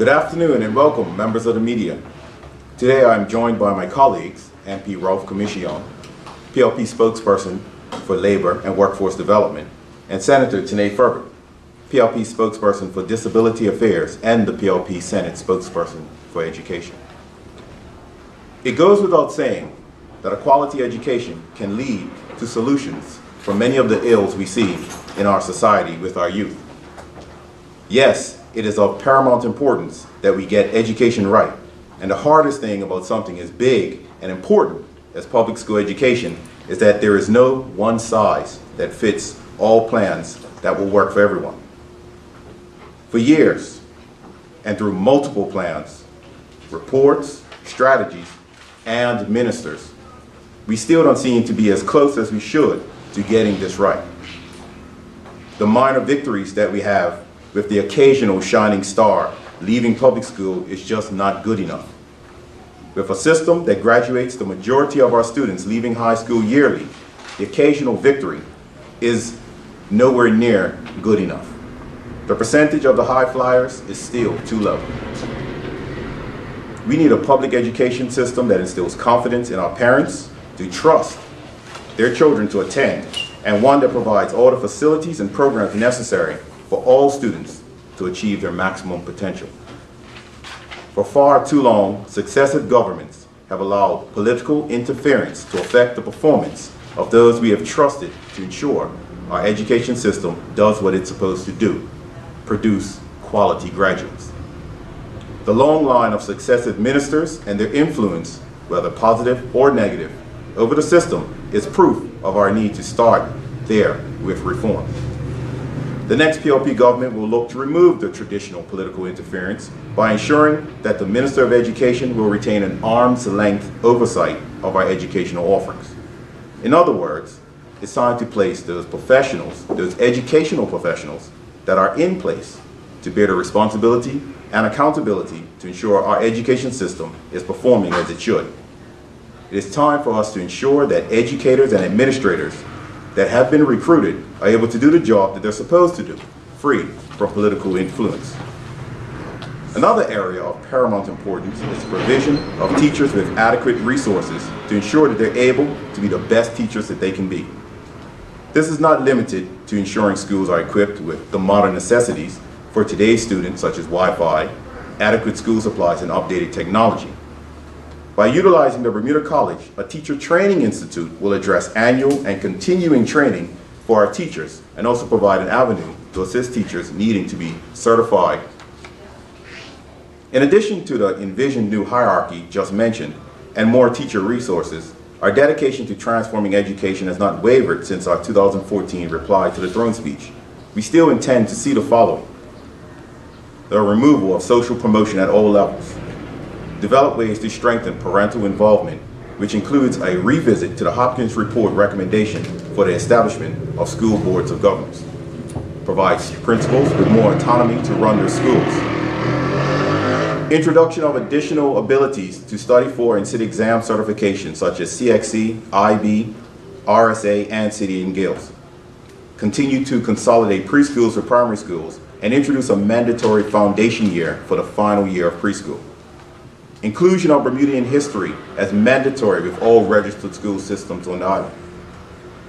Good afternoon and welcome, members of the media. Today I am joined by my colleagues, MP Ralph Commission, PLP spokesperson for Labor and Workforce Development, and Senator Tanae Ferber, PLP spokesperson for Disability Affairs and the PLP Senate spokesperson for Education. It goes without saying that a quality education can lead to solutions for many of the ills we see in our society with our youth. Yes, it is of paramount importance that we get education right, and the hardest thing about something as big and important as public school education is that there is no one size that fits all plans that will work for everyone. For years, and through multiple plans, reports, strategies, and ministers, we still don't seem to be as close as we should to getting this right. The minor victories that we have with the occasional shining star leaving public school is just not good enough. With a system that graduates the majority of our students leaving high school yearly, the occasional victory is nowhere near good enough. The percentage of the high flyers is still too low. We need a public education system that instills confidence in our parents to trust their children to attend, and one that provides all the facilities and programs necessary for all students to achieve their maximum potential. For far too long, successive governments have allowed political interference to affect the performance of those we have trusted to ensure our education system does what it's supposed to do, produce quality graduates. The long line of successive ministers and their influence, whether positive or negative, over the system is proof of our need to start there with reform. The next PLP government will look to remove the traditional political interference by ensuring that the Minister of Education will retain an arm's length oversight of our educational offerings. In other words, it's time to place those professionals, those educational professionals that are in place to bear the responsibility and accountability to ensure our education system is performing as it should. It is time for us to ensure that educators and administrators that have been recruited are able to do the job that they're supposed to do, free from political influence. Another area of paramount importance is the provision of teachers with adequate resources to ensure that they're able to be the best teachers that they can be. This is not limited to ensuring schools are equipped with the modern necessities for today's students, such as Wi-Fi, adequate school supplies, and updated technology. By utilizing the Bermuda College, a teacher training institute will address annual and continuing training for our teachers and also provide an avenue to assist teachers needing to be certified. In addition to the envisioned new hierarchy just mentioned and more teacher resources, our dedication to transforming education has not wavered since our 2014 reply to the throne speech. We still intend to see the following: the removal of social promotion at all levels, develop ways to strengthen parental involvement, which includes a revisit to the Hopkins Report recommendation for the establishment of school boards of governors, provides principals with more autonomy to run their schools, introduction of additional abilities to study for and sit exam certifications such as CXC, IB, RSA, and City and Guilds, continue to consolidate preschools for primary schools, and introduce a mandatory foundation year for the final year of preschool. Inclusion of Bermudian history as mandatory with all registered school systems on the island.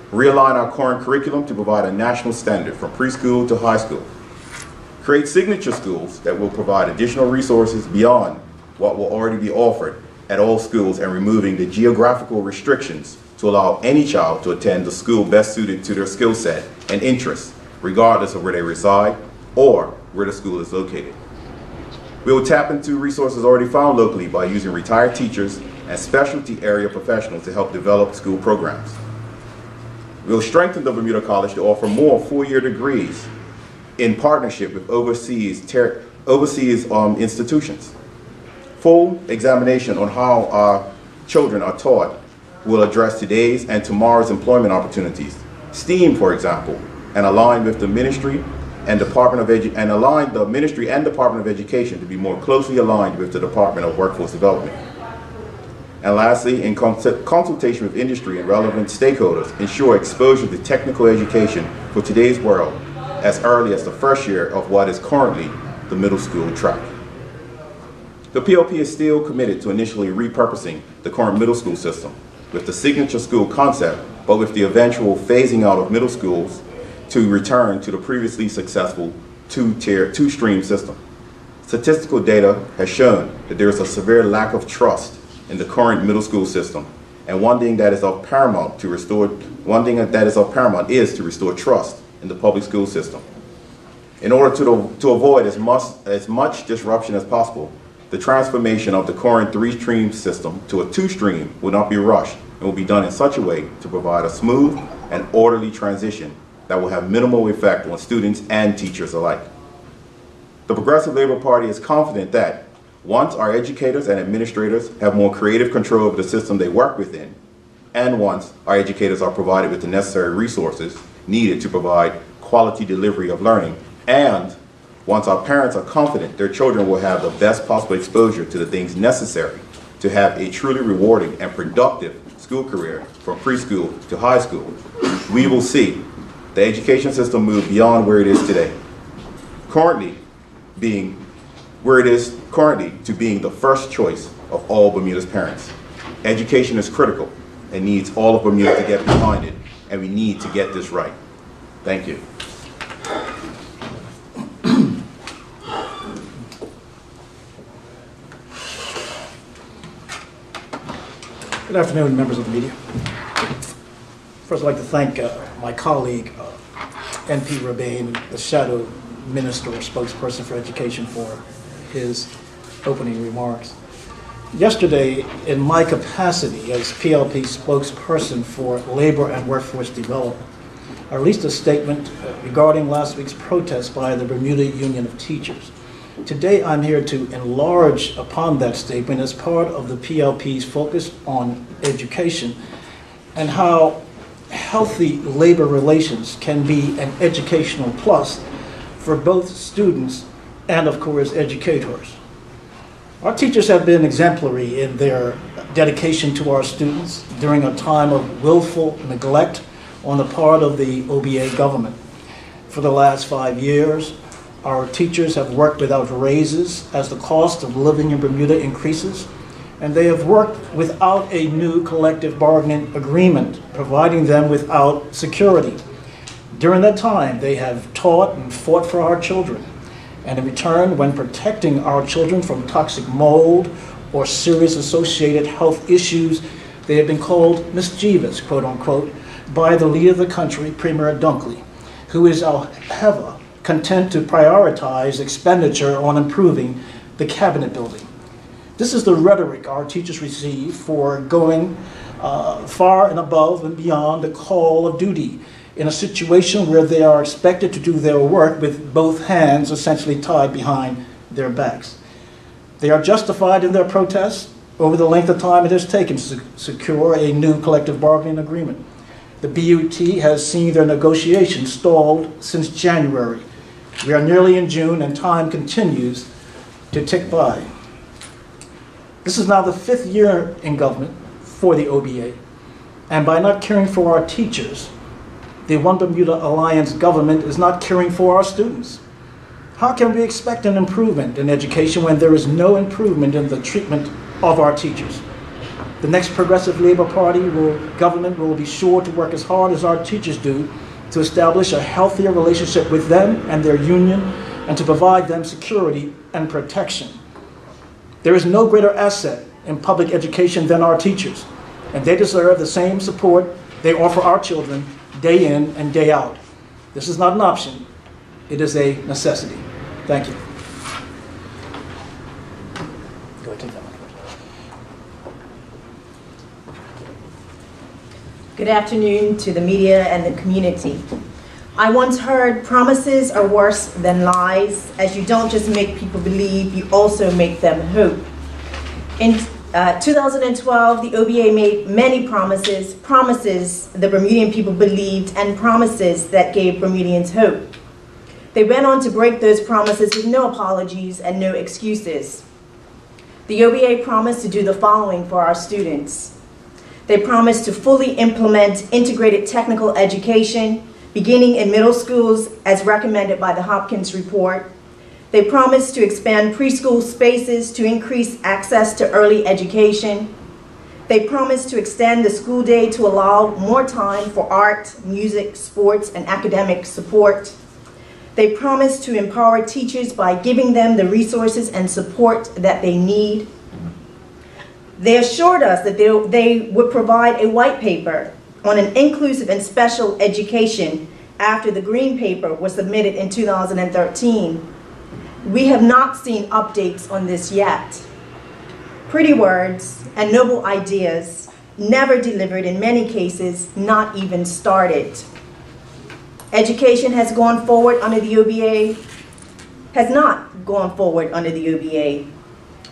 Realign our current curriculum to provide a national standard from preschool to high school. Create signature schools that will provide additional resources beyond what will already be offered at all schools, and removing the geographical restrictions to allow any child to attend the school best suited to their skill set and interests, regardless of where they reside or where the school is located. We will tap into resources already found locally by using retired teachers and specialty area professionals to help develop school programs. We will strengthen the Bermuda College to offer more four-year degrees in partnership with overseas institutions. Full examination on how our children are taught will address today's and tomorrow's employment opportunities. STEAM, for example, and align with the Ministry and Department of Education to be more closely aligned with the Department of Workforce Development. And lastly, in consultation with industry and relevant stakeholders, ensure exposure to technical education for today's world as early as the first year of what is currently the middle school track. The PLP is still committed to initially repurposing the current middle school system with the signature school concept, but with the eventual phasing out of middle schools to return to the previously successful two-stream system. Statistical data has shown that there is a severe lack of trust in the current middle school system, and one thing that is of paramount is to restore trust in the public school system. In order to avoid as much disruption as possible, the transformation of the current three-stream system to a two-stream will not be rushed and will be done in such a way to provide a smooth and orderly transition that will have minimal effect on students and teachers alike. The Progressive Labor Party is confident that once our educators and administrators have more creative control over the system they work within, and once our educators are provided with the necessary resources needed to provide quality delivery of learning, and once our parents are confident their children will have the best possible exposure to the things necessary to have a truly rewarding and productive school career from preschool to high school, we will see the education system move beyond where it is today, to being the first choice of all Bermuda's parents. Education is critical and needs all of Bermuda to get behind it, and we need to get this right. Thank you. Good afternoon, members of the media. First, I'd like to thank my colleague, N.P. Rabane, the Shadow Minister or Spokesperson for Education, for his opening remarks. Yesterday, in my capacity as PLP spokesperson for Labor and Workforce Development, I released a statement regarding last week's protest by the Bermuda Union of Teachers. Today, I'm here to enlarge upon that statement as part of the PLP's focus on education and how healthy labor relations can be an educational plus for both students and, of course, educators. Our teachers have been exemplary in their dedication to our students during a time of willful neglect on the part of the OBA government. For the last 5 years, our teachers have worked without raises as the cost of living in Bermuda increases, and they have worked without a new collective bargaining agreement, providing them without security. During that time, they have taught and fought for our children, and in return, when protecting our children from toxic mold or serious associated health issues, they have been called mischievous, quote unquote, by the leader of the country, Premier Dunkley, who is, however, content to prioritize expenditure on improving the cabinet building. This is the rhetoric our teachers receive for going far and above and beyond the call of duty in a situation where they are expected to do their work with both hands essentially tied behind their backs. They are justified in their protests over the length of time it has taken to secure a new collective bargaining agreement. The BUT has seen their negotiations stalled since January. We are nearly in June and time continues to tick by. This is now the 5th year in government for the OBA, and by not caring for our teachers, the One Bermuda Alliance government is not caring for our students. How can we expect an improvement in education when there is no improvement in the treatment of our teachers? The next Progressive Labor Party government will be sure to work as hard as our teachers do to establish a healthier relationship with them and their union and to provide them security and protection. There is no greater asset in public education than our teachers, and they deserve the same support they offer our children day in and day out. This is not an option, it is a necessity. Thank you. Go ahead, take that one first. Good afternoon to the media and the community. I once heard promises are worse than lies, as you don't just make people believe, you also make them hope. In 2012, the OBA made many promises the Bermudian people believed, and promises that gave Bermudians hope. They went on to break those promises with no apologies and no excuses. The OBA promised to do the following for our students. They promised to fully implement integrated technical education, beginning in middle schools as recommended by the Hopkins report. They promised to expand preschool spaces to increase access to early education. They promised to extend the school day to allow more time for art, music, sports, and academic support. They promised to empower teachers by giving them the resources and support that they need. They assured us that they would provide a white paper on an inclusive and special education after the green paper was submitted in 2013. We have not seen updates on this yet. Pretty words and noble ideas, never delivered, in many cases, not even started. Education has gone forward under the OBA, has not gone forward under the OBA.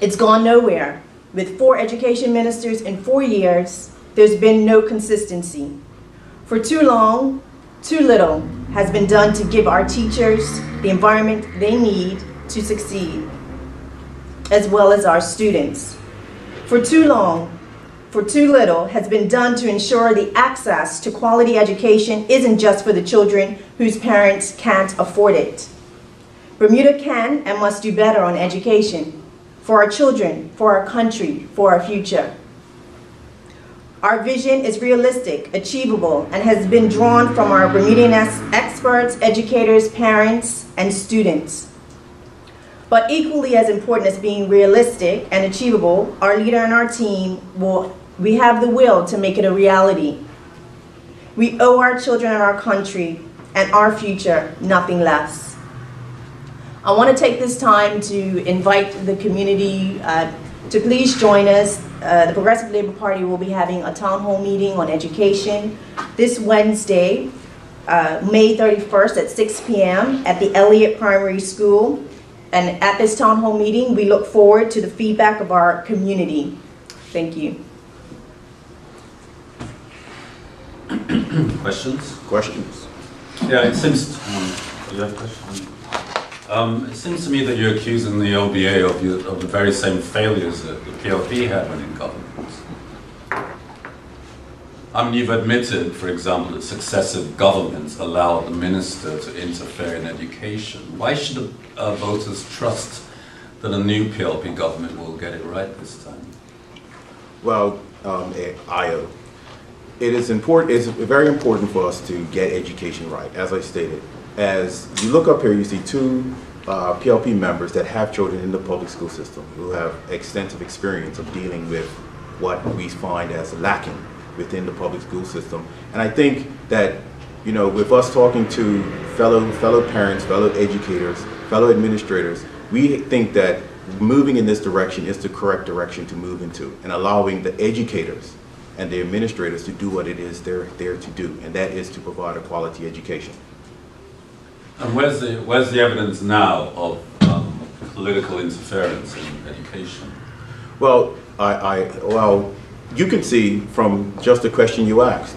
It's gone nowhere. With 4 education ministers in 4 years, there's been no consistency. For too long, too little has been done to give our teachers the environment they need to succeed, as well as our students. For too long, for too little has been done to ensure the access to quality education isn't just for the children whose parents can't afford it. Bermuda can and must do better on education, for our children, for our country, for our future. Our vision is realistic, achievable, and has been drawn from our Bermudian experts, educators, parents, and students. But equally as important as being realistic and achievable, our leader and our team we have the will to make it a reality. We owe our children and our country and our future nothing less. I want to take this time to invite the community to please join us. The Progressive Labour Party will be having a town hall meeting on education this Wednesday, May 31st at 6 p.m. at the Elliott Primary School. And at this town hall meeting, we look forward to the feedback of our community. Thank you. Questions? Questions? Yeah, it seems. Do you have questions? It seems to me that you're accusing the OBA of the very same failures that the PLP had when in government. I mean, you've admitted, for example, that successive governments allowed the minister to interfere in education. Why should voters trust that a new PLP government will get it right this time? Well, Io, it is important. It's very important for us to get education right, as I stated. As you look up here, you see 2 PLP members that have children in the public school system who have extensive experience of dealing with what we find as lacking within the public school system. And I think that, you know, with us talking to fellow parents, fellow educators, fellow administrators, we think that moving in this direction is the correct direction to move into, and allowing the educators and the administrators to do what it is they're there to do, and that is to provide a quality education. And where's the evidence now of political interference in education? Well, well, you can see from just the question you asked.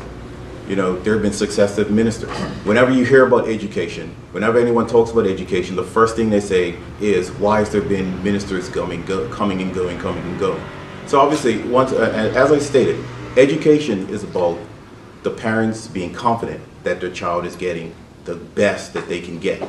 You know, there have been successive ministers. Whenever you hear about education, whenever anyone talks about education, the first thing they say is, why has there been ministers coming and going? So obviously, as I stated, education is about the parents being confident that their child is getting the best that they can get.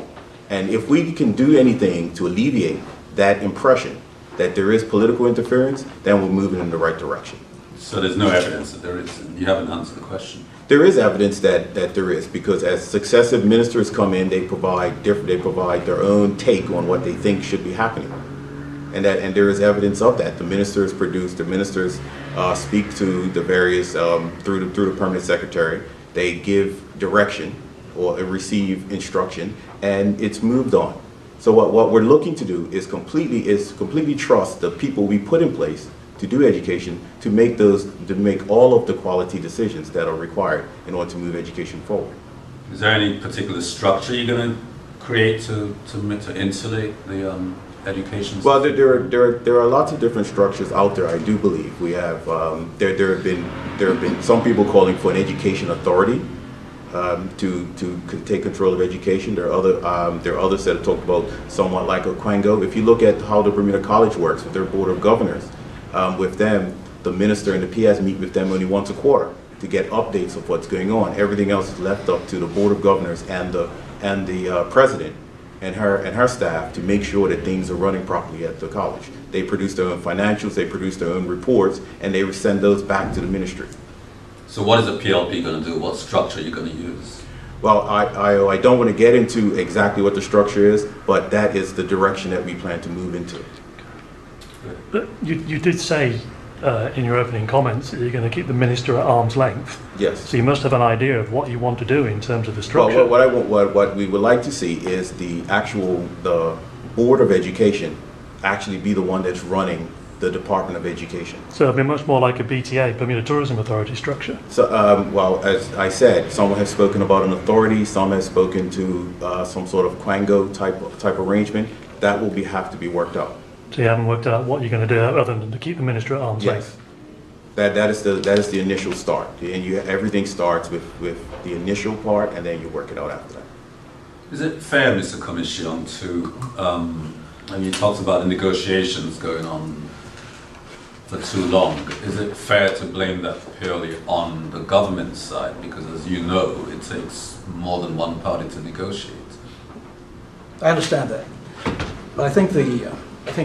And if we can do anything to alleviate that impression that there is political interference, then we're moving in the right direction. So there's no evidence that there is, and you haven't answered the question. There is evidence that there is, because as successive ministers come in, they provide their own take on what they think should be happening, and there is evidence of that. The ministers speak to the various through the permanent secretary. They give direction or receive instruction, and it's moved on. So what we're looking to do is completely trust the people we put in place to do education, to make all of the quality decisions that are required in order to move education forward. Is there any particular structure you're going to create to insulate the education system? Well, there are lots of different structures out there. I do believe we have. There have been some people calling for an education authority to take control of education. There are others that have talked about somewhat like a Quango. If you look at how the Bermuda College works with their board of governors. With them, the minister and the PS meet with them only once a quarter to get updates of what's going on. Everything else is left up to the board of governors and the president and her staff to make sure that things are running properly at the college. They produce their own financials, they produce their own reports, and they send those back to the ministry. So what is the PLP going to do? What structure are you going to use? Well, I don't want to get into exactly what the structure is, but that is the direction that we plan to move into. But you did say in your opening comments that you're going to keep the minister at arm's length. Yes. So you must have an idea of what you want to do in terms of the structure. Well, what we would like to see is the Board of Education actually be the one that's running the Department of Education. So it'll be much more like a BTA, Bermuda Tourism Authority structure. So, well, as I said, some have spoken about an authority, some have spoken to some sort of Quango type arrangement. That will have to be worked out. So you haven't worked out what you're going to do other than to keep the minister at arm's length? Yes. That is the initial start. And everything starts with the initial part, and then you work it out after that. Is it fair, Mr. Commission, to, and you talked about the negotiations going on for too long, is it fair to blame that purely on the government side? Because as you know, it takes more than one party to negotiate. I understand that. But I think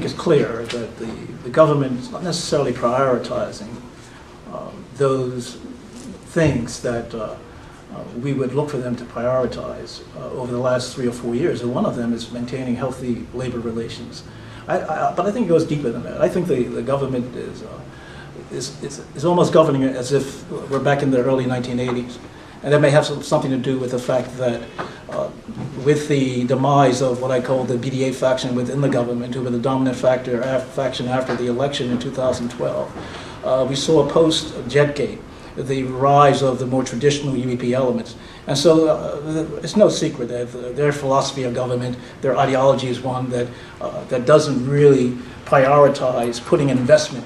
it's clear that the government is not necessarily prioritizing those things that we would look for them to prioritize over the last 3 or 4 years. And one of them is maintaining healthy labor relations. But I think it goes deeper than that. I think the government is almost governing it as if we're back in the early 1980s. And that may have something to do with the fact that with the demise of what I call the BDA faction within the government, who were the dominant faction after the election in 2012, we saw post-Jetgate the rise of the more traditional UEP elements. And so it's no secret that their philosophy of government, their ideology is one that doesn't really prioritize putting investment